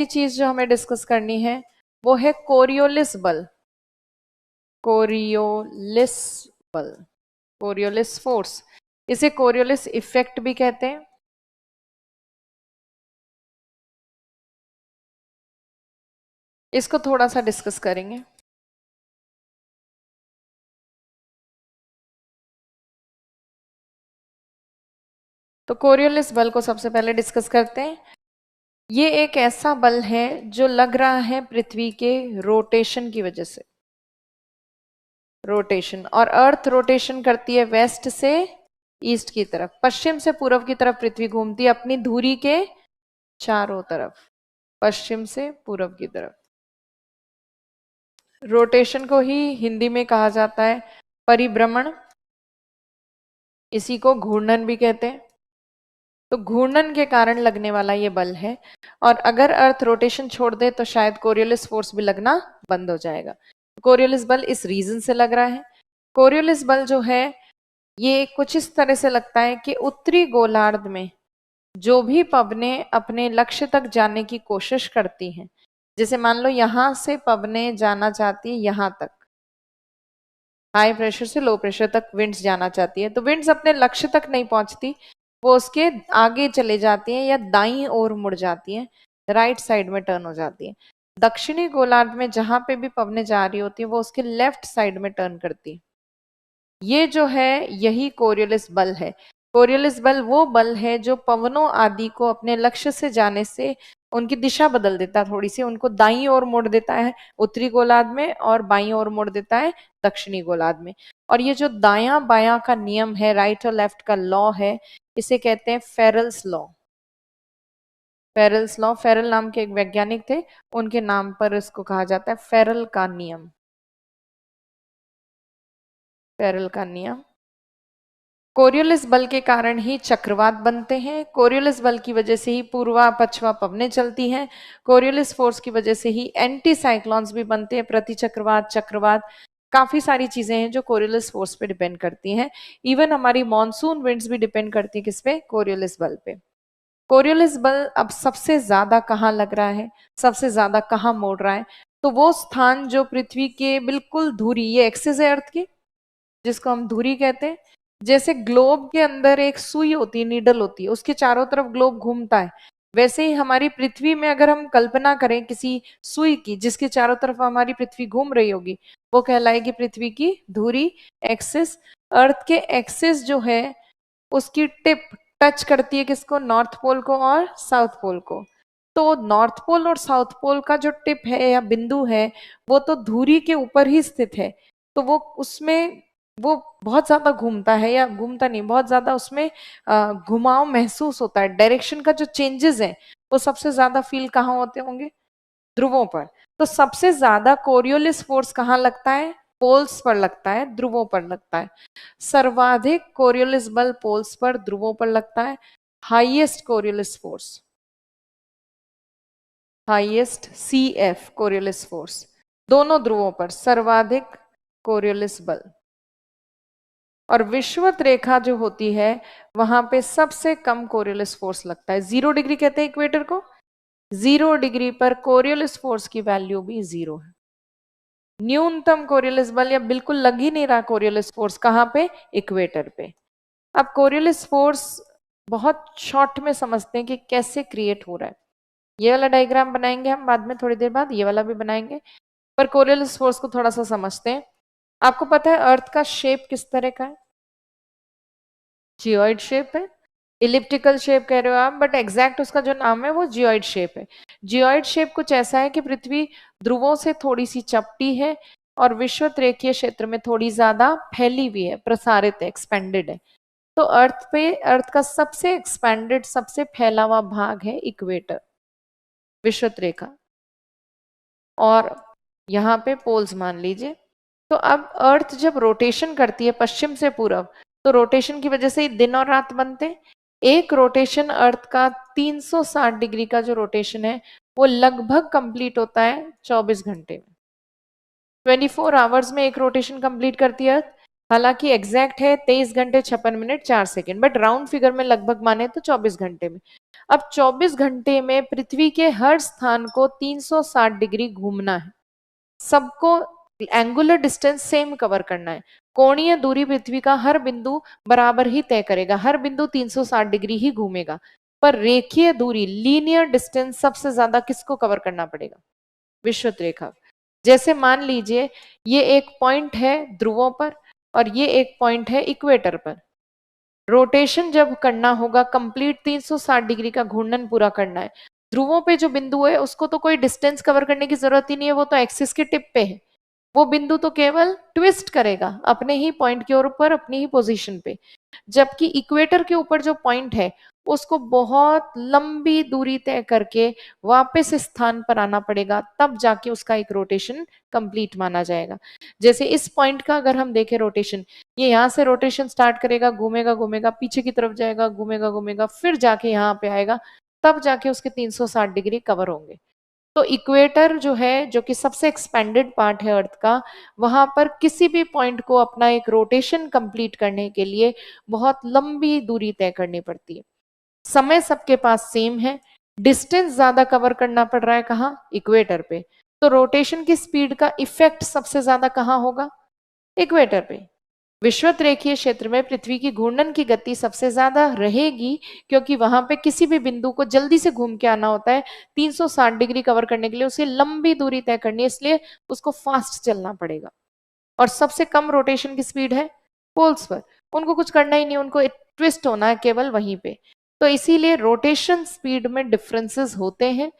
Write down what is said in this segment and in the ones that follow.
चीज जो हमें डिस्कस करनी है वो है कोरियोलिस बल, कोरियोलिस बल, कोरियोलिस फोर्स। इसे कोरियोलिस इफेक्ट भी कहते हैं। इसको थोड़ा सा डिस्कस करेंगे। तो कोरियोलिस बल को सबसे पहले डिस्कस करते हैं। ये एक ऐसा बल है जो लग रहा है पृथ्वी के रोटेशन की वजह से, रोटेशन। और अर्थ रोटेशन करती है वेस्ट से ईस्ट की तरफ, पश्चिम से पूर्व की तरफ पृथ्वी घूमती है अपनी धुरी के चारों तरफ, पश्चिम से पूर्व की तरफ। रोटेशन को ही हिंदी में कहा जाता है परिभ्रमण, इसी को घूर्णन भी कहते हैं। तो घूर्णन के कारण लगने वाला ये बल है, और अगर अर्थ रोटेशन छोड़ दे तो शायद कोरियोलिस फोर्स भी लगना बंद हो जाएगा। कोरियोलिस बल इस रीजन से लग रहा है। कोरियोलिस बल जो है ये कुछ इस तरह से लगता है कि उत्तरी गोलार्ध में जो भी पवनें अपने लक्ष्य तक जाने की कोशिश करती हैं, जैसे मान लो यहां से पवनें जाना चाहती है यहां तक, हाई प्रेशर से लो प्रेशर तक विंड्स जाना चाहती है, तो विंड्स अपने लक्ष्य तक नहीं पहुंचती, वो उसके आगे चले जाती हैं या दाईं ओर मुड़ जाती हैं, राइट साइड में टर्न हो जाती है। दक्षिणी गोलार्ध में जहां पे भी पवनें जा रही होती है वो उसके लेफ्ट साइड में टर्न करती है। ये जो है यही कोरियोलिस बल है। कोरियोलिस बल वो बल है जो पवनों आदि को अपने लक्ष्य से जाने से उनकी दिशा बदल देता है, थोड़ी सी उनको दाईं ओर मोड़ देता है उत्तरी गोलार्ध में, और बाईं ओर मोड़ देता है दक्षिणी गोलार्ध में। और ये जो दायां बायां का नियम है, राइट और लेफ्ट का लॉ है, इसे कहते हैं फेरल्स लॉ। फेरल्स लॉ, फेरल नाम के एक वैज्ञानिक थे, उनके नाम पर इसको कहा जाता है फेरल का नियम, फेरल का नियम। कोरियोलिस बल के कारण ही चक्रवात बनते हैं, कोरियोलिस बल की वजह से ही पूर्वा पश्चिमा पवनें चलती हैं, कोरियोलिस फोर्स की वजह से ही एंटी साइक्लोन्स भी बनते हैं, प्रति चक्रवात, चक्रवात, काफी सारी चीजें हैं जो कोरियोलिस फोर्स पे डिपेंड करती हैं। इवन हमारी मॉनसून विंड्स भी डिपेंड करती है किस पे, कोरियोलिस बल पे। कोरियोलिस बल अब सबसे ज्यादा कहाँ लग रहा है, सबसे ज्यादा कहाँ मोड़ रहा है, तो वो स्थान जो पृथ्वी के बिल्कुल धुरी, ये एक्सिस है अर्थ की जिसको हम धुरी कहते हैं। जैसे ग्लोब के अंदर एक सुई होती है, नीडल होती है, उसके चारों तरफ ग्लोब घूमता है, वैसे ही हमारी पृथ्वी में अगर हम कल्पना करें किसी सुई की जिसके चारों तरफ हमारी पृथ्वी घूम रही होगी, वो कहलाएगी पृथ्वी की धुरी, एक्सिस। अर्थ के एक्सिस जो है उसकी टिप टच करती है किसको, नॉर्थ पोल को और साउथ पोल को। तो नॉर्थ पोल और साउथ पोल का जो टिप है या बिंदु है वो तो धुरी के ऊपर ही स्थित है, तो वो उसमें वो बहुत ज्यादा घूमता है, या घूमता नहीं, बहुत ज्यादा उसमें घुमाव महसूस होता है। डायरेक्शन का जो चेंजेस है वो सबसे ज्यादा फील कहाँ होते होंगे, ध्रुवों पर। तो सबसे ज्यादा कोरियोलिस फोर्स कहाँ लगता है, पोल्स पर लगता है, ध्रुवों पर लगता है। सर्वाधिक कोरियोलिस बल पोल्स पर, ध्रुवों पर लगता है। Highest Coriolis force, highest CF Coriolis force, दोनों ध्रुवों पर सर्वाधिक कोरियोलिस बल। और विषुवत रेखा जो होती है वहां पे सबसे कम कोरियोलिस फोर्स लगता है। 0 डिग्री कहते हैं इक्वेटर को, 0 डिग्री पर कोरियोलिस फोर्स की वैल्यू भी 0 है। न्यूनतम कोरियोलिस बल या बिल्कुल लग ही नहीं रहा कोरियोलिस फोर्स, कहाँ पे, इक्वेटर पे। अब कोरियोलिस फोर्स बहुत शॉर्ट में समझते हैं कि कैसे क्रिएट हो रहा है। ये वाला डायग्राम बनाएंगे हम बाद में, थोड़ी देर बाद ये वाला भी बनाएंगे, पर कोरियोलिस फोर्स को थोड़ा सा समझते हैं। आपको पता है अर्थ का शेप किस तरह का है, जियोइड शेप है। इलिप्टिकल शेप कह रहे हो आप, बट एग्जैक्ट उसका जो नाम है वो जियोइड शेप है। जियोइड शेप कुछ ऐसा है कि पृथ्वी ध्रुवों से थोड़ी सी चपटी है और विषुवत रेखीय क्षेत्र में थोड़ी ज्यादा फैली हुई है, प्रसारित है, एक्सपेंडेड है। तो अर्थ पे, अर्थ का सबसे एक्सपेंडेड, सबसे फैला हुआ भाग है इक्वेटर, विषुवत रेखा, और यहाँ पे पोल्स मान लीजिए। तो अब अर्थ जब रोटेशन करती है पश्चिम से पूरब, तो रोटेशन की वजह से ही दिन और रात बनते हैं। एक रोटेशन अर्थ का 360 डिग्री का जो रोटेशन है वो लगभग कंप्लीट होता है 24 घंटे में। 24 आवर्स में एक रोटेशन कंप्लीट करती है अर्थ। हालांकि एग्जैक्ट है 23 घंटे 56 minute 4 second, but round figure में लगभग माने तो 24 घंटे में। अब 24 घंटे में पृथ्वी के हर स्थान को 360 डिग्री घूमना है, सबको एंगुलर डिस्टेंस सेम कवर करना है। कोणीय दूरी पृथ्वी का हर बिंदु बराबर ही तय करेगा, हर बिंदु 360 डिग्री ही घूमेगा, पर रेखीय दूरी लीनियर डिस्टेंस सबसे ज्यादा किसको कवर करना पड़ेगा? विषुवत रेखा। जैसे मान लीजिए ये एक पॉइंट है ध्रुवों पर और ये एक पॉइंट है इक्वेटर पर। रोटेशन जब करना होगा कंप्लीट 360 डिग्री का घूर्णन पूरा करना है, ध्रुवों पे जो बिंदु है उसको तो कोई डिस्टेंस कवर करने की जरूरत ही नहीं है, वो तो एक्सिस के टिप पे है, वो बिंदु तो केवल ट्विस्ट करेगा अपने ही पॉइंट के ऊपर, अपनी ही पोजीशन पे। जबकि इक्वेटर के ऊपर जो पॉइंट है उसको बहुत लंबी दूरी तय करके वापस इस स्थान पर आना पड़ेगा, तब जाके उसका एक रोटेशन कंप्लीट माना जाएगा। जैसे इस पॉइंट का अगर हम देखें रोटेशन, ये यहाँ से रोटेशन स्टार्ट करेगा, घूमेगा घूमेगा पीछे की तरफ जाएगा, घूमेगा घूमेगा फिर जाके यहाँ पे आएगा, तब जाके उसके 360 डिग्री कवर होंगे। तो इक्वेटर जो है, जो कि सबसे एक्सपेंडेड पार्ट है अर्थ का, वहां पर किसी भी पॉइंट को अपना एक रोटेशन कंप्लीट करने के लिए बहुत लंबी दूरी तय करनी पड़ती है। समय सबके पास सेम है, डिस्टेंस ज्यादा कवर करना पड़ रहा है कहाँ? इक्वेटर पे। तो रोटेशन की स्पीड का इफेक्ट सबसे ज्यादा कहाँ होगा? इक्वेटर पे। विषुवत रेखीय क्षेत्र में पृथ्वी की घूर्णन की गति सबसे ज्यादा रहेगी, क्योंकि वहां पे किसी भी बिंदु को जल्दी से घूम के आना होता है, 360 डिग्री कवर करने के लिए उसे लंबी दूरी तय करनी है, इसलिए उसको फास्ट चलना पड़ेगा। और सबसे कम रोटेशन की स्पीड है पोल्स पर, उनको कुछ करना ही नहीं, उनको ट्विस्ट होना है केवल वहीं पे। तो इसीलिए रोटेशन स्पीड में डिफरेंसेस होते हैं।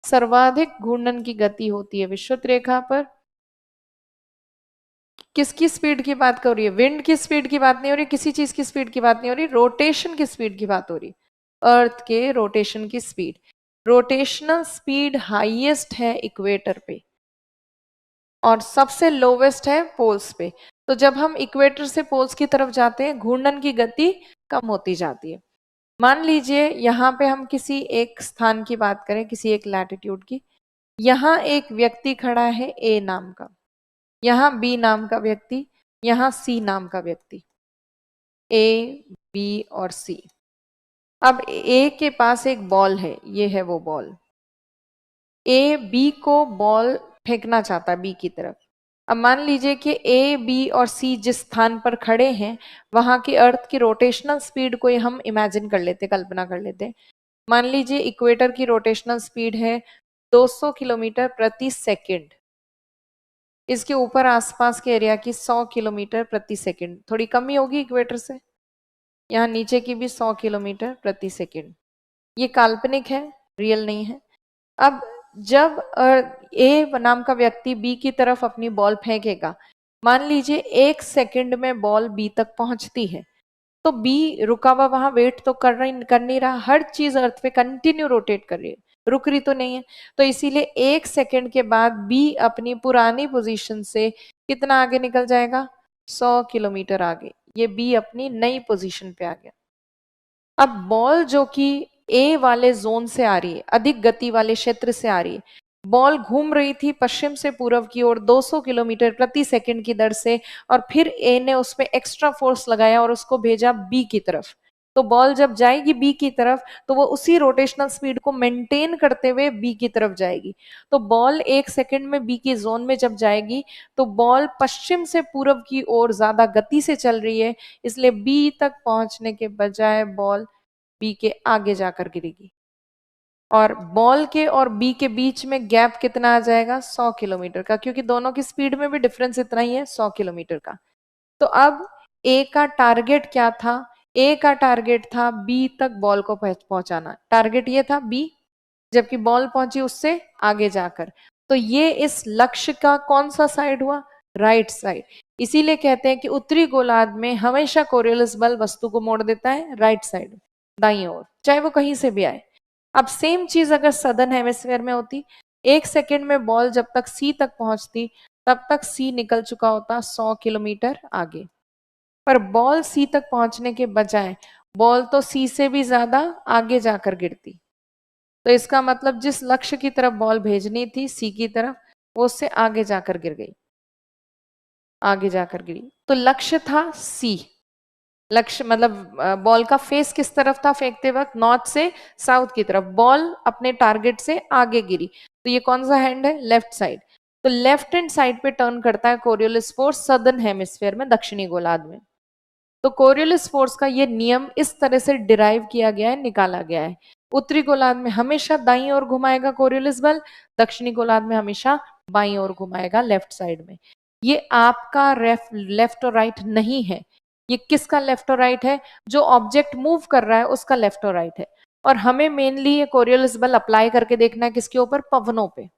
सर्वाधिक घूर्णन की गति होती है विषुवत रेखा पर। किसकी स्पीड की बात कर रही है? विंड की स्पीड की बात नहीं हो रही, किसी चीज की स्पीड की बात नहीं हो रही, रोटेशन की स्पीड की बात हो रही। अर्थ के रोटेशन की स्पीड, रोटेशनल स्पीड हाईएस्ट है इक्वेटर पे और सबसे लोवेस्ट है पोल्स पे। तो जब हम इक्वेटर से पोल्स की तरफ जाते हैं घूर्णन की गति कम होती जाती है। मान लीजिए यहाँ पे हम किसी एक स्थान की बात करें, किसी एक लैटिट्यूड की, यहाँ एक व्यक्ति खड़ा है ए नाम का, यहाँ बी नाम का व्यक्ति, यहाँ सी नाम का व्यक्ति, ए बी और सी। अब ए के पास एक बॉल है, ये है वो बॉल। ए बी को बॉल फेंकना चाहता है बी की तरफ। अब मान लीजिए कि ए बी और सी जिस स्थान पर खड़े हैं वहां की अर्थ की रोटेशनल स्पीड को हम इमेजिन कर लेते, कल्पना कर लेते। मान लीजिए इक्वेटर की रोटेशनल स्पीड है 200 किलोमीटर प्रति सेकंड, इसके ऊपर आसपास के एरिया की 100 किलोमीटर प्रति सेकंड, थोड़ी कमी होगी इक्वेटर से, यहाँ नीचे की भी 100 किलोमीटर प्रति सेकंड। ये काल्पनिक है, रियल नहीं है। अब जब ए नाम का व्यक्ति बी की तरफ अपनी बॉल फेंकेगा, मान लीजिए 1 सेकंड में बॉल बी तक पहुंचती है, तो बी रुका हुआ वहां वेट तो कर नहीं रहा, हर चीज अर्थ पे कंटिन्यू रोटेट कर रही है, रुक रही तो नहीं है। तो इसीलिए 1 सेकंड के बाद बी अपनी पुरानी पोजीशन से कितना आगे निकल जाएगा? 100 किलोमीटर आगे, ये बी अपनी नई पोजीशन पे आ गया। अब बॉल जो कि ए वाले जोन से आ रही है, अधिक गति वाले क्षेत्र से आ रही है, बॉल घूम रही थी पश्चिम से पूर्व की ओर 200 किलोमीटर प्रति सेकंड की दर से, और फिर ए ने उसमें एक्स्ट्रा फोर्स लगाया और उसको भेजा बी की तरफ। तो बॉल जब जाएगी बी की तरफ तो वो उसी रोटेशनल स्पीड को मेंटेन करते हुए बी की तरफ जाएगी। तो बॉल 1 सेकंड में बी की जोन में जब जाएगी तो बॉल पश्चिम से पूर्व की ओर ज्यादा गति से चल रही है, इसलिए बी तक पहुंचने के बजाय बॉल बी के आगे जाकर गिरेगी, और बॉल के और बी के बीच में गैप कितना आ जाएगा? 100 किलोमीटर का, क्योंकि दोनों की स्पीड में भी डिफरेंस इतना ही है, 100 किलोमीटर का। तो अब ए का टारगेट क्या था? ए का टारगेट था बी तक बॉल को पहुंचाना, टारगेट ये था बी, जबकि बॉल पहुंची उससे आगे जाकर। तो ये इस लक्ष्य का कौन सा साइड हुआ? Right side. इसीलिए कहते हैं कि उत्तरी गोलार्ध में हमेशा कोरियोलिस बल वस्तु को मोड़ देता है राइट साइड, दाईं ओर, चाहे वो कहीं से भी आए। अब सेम चीज अगर सदर्न हेमिस्फीयर में होती, 1 सेकंड में बॉल जब तक सी तक पहुंचती तब तक सी निकल चुका होता 100 किलोमीटर आगे, पर बॉल सी तक पहुंचने के बजाय बॉल तो सी से भी ज्यादा आगे जाकर गिरती। तो इसका मतलब जिस लक्ष्य की तरफ बॉल भेजनी थी सी की तरफ, वो उससे आगे जाकर गिर गई, आगे जाकर गिरी। तो लक्ष्य था सी, लक्ष्य मतलब बॉल का फेस किस तरफ था फेंकते वक्त, नॉर्थ से साउथ की तरफ, बॉल अपने टारगेट से आगे गिरी, तो ये कौन सा हैंड है, लेफ्ट साइड। तो लेफ्ट हैंड साइड पे टर्न करता है कोरियोलिस फोर्स सदर्न हेमिस्फेयर में, दक्षिणी गोलार्ध में। तो कोरियोलिस फोर्स का ये नियम इस तरह से डिराइव किया गया है, निकाला गया है। उत्तरी गोलार्ध में हमेशा दाईं ओर घुमाएगा कोरियोलिस बल, दक्षिणी गोलार्ध में हमेशा बाईं ओर घुमाएगा, लेफ्ट साइड में। ये आपका लेफ्ट और राइट नहीं है, ये किसका लेफ्ट और राइट है, जो ऑब्जेक्ट मूव कर रहा है उसका लेफ्ट और राइट है। और हमें मेनली ये कोरियोलिस बल अप्लाई करके देखना है किसके ऊपर, पवनों पे।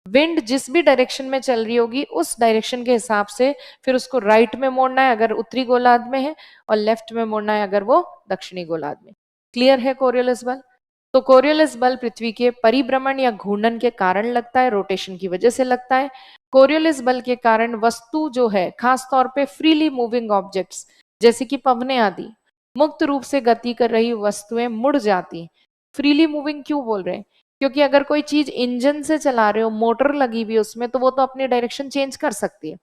विंड जिस भी डायरेक्शन में चल रही होगी उस डायरेक्शन के हिसाब से फिर उसको राइट में मोड़ना है अगर उत्तरी गोलार्ध में है, और लेफ्ट में मोड़ना है अगर वो दक्षिणी गोलार्ध में। क्लियर है कोरियोलिस बल। तो कोरियोलिस बल पृथ्वी के परिभ्रमण या घूर्णन के कारण लगता है, रोटेशन की वजह से लगता है। कोरियोलिस बल के कारण वस्तु जो है, खास तौर पे फ्रीली मूविंग ऑब्जेक्ट्स जैसे कि पवने आदि, मुक्त रूप से गति कर रही वस्तुएं मुड़ जाती। फ्रीली मूविंग क्यों बोल रहे हैं, क्योंकि अगर कोई चीज इंजन से चला रहे हो, मोटर लगी हुई उसमें, तो वो तो अपनी डायरेक्शन चेंज कर सकती है।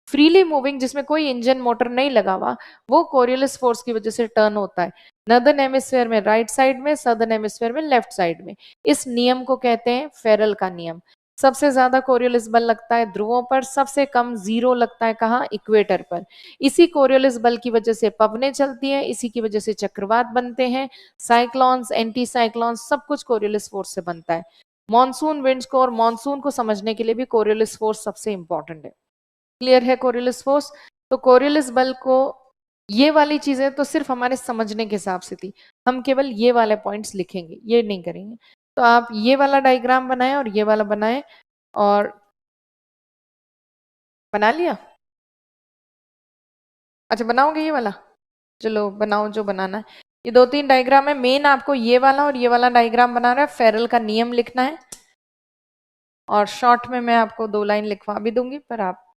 फ्रीली मूविंग जिसमें कोई इंजन मोटर नहीं लगा हुआ, वो कोरियोलिस फोर्स की वजह से टर्न होता है, नॉर्दर्न हेमिस्फेयर में राइट साइड में, सदर्न हेमिस्फेयर में लेफ्ट साइड में। इस नियम को कहते हैं फेरल का नियम। सबसे ज्यादा कोरियोलिस बल लगता है ध्रुवों पर, सबसे कम जीरो लगता है कहाँ, इक्वेटर पर। इसी कोरियोलिस बल की वजह से पवनें चलती हैं, इसी की वजह से चक्रवात बनते हैं, साइक्लॉन्स, एंटी साइक्लॉन्स, सब कुछ कोरियोलिस फोर्स से बनता है। मॉनसून विंड्स को और मॉनसून को समझने के लिए भी कोरियोलिस फोर्स सबसे इंपॉर्टेंट है। क्लियर है कोरियोलिस फोर्स। तो कोरियोलिस बल को, ये वाली चीजें तो सिर्फ हमारे समझने के हिसाब से थी, हम केवल ये वाले पॉइंट्स लिखेंगे, ये नहीं करेंगे। तो आप ये वाला डायग्राम बनाएं और ये वाला बनाएं, और बना लिया। अच्छा बनाओगे ये वाला, चलो बनाओ जो बनाना है। ये दो तीन डायग्राम है, मेन आपको ये वाला और ये वाला डायग्राम बनाना है, फेरल का नियम लिखना है, और शॉर्ट में मैं आपको 2 लाइन लिखवा भी दूंगी, पर आप